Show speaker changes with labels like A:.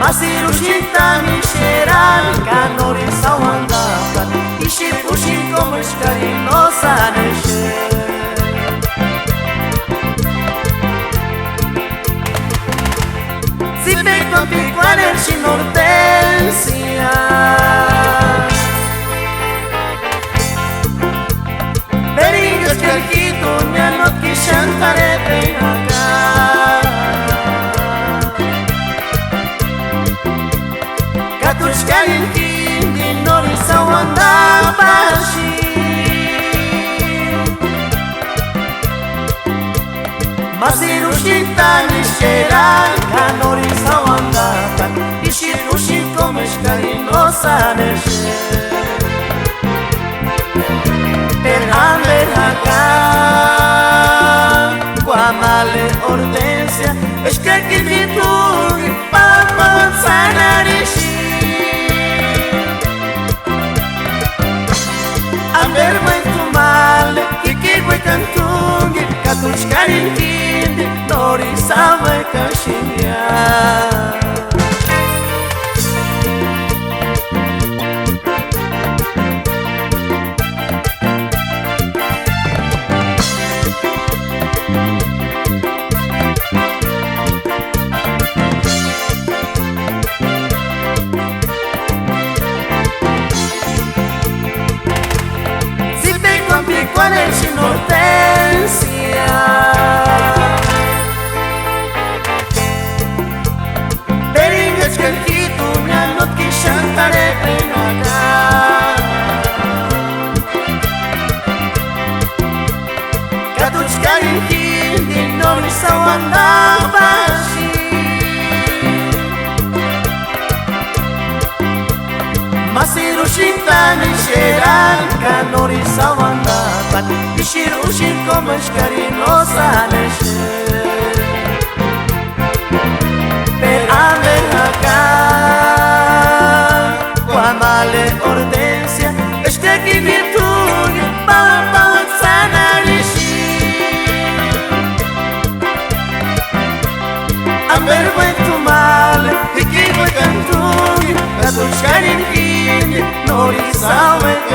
A: Masiru shintami sheran kanori sawandatan Ishi pushin como shkari no saneshe Zipe con picuaner shin hortensia Beringas que el hito no kishantare peinaka Katushkarin hindi nori sawanda bashi Masiru shintani sheran kanori sawanda tan Ishiru shin como shkari no saneshe Guamale hortensia es que kilmituri papa sanarishi Amber buen tu male kikigwe kantungi katushkarin hindi nori sabe kashinya Con el sin hortensia Beringas que el hito me anot que shantare penaka Katushkarin hindi nori sawanda bashi Masiru shintani sheran kanori sawanda Ishiru shin como shkari no saneshe Per amer acá Guamale hortensia Este que virtude Papa sanarishi Amer buen tu male Hikigwe kantugi Katushkarin hindi Nori sawe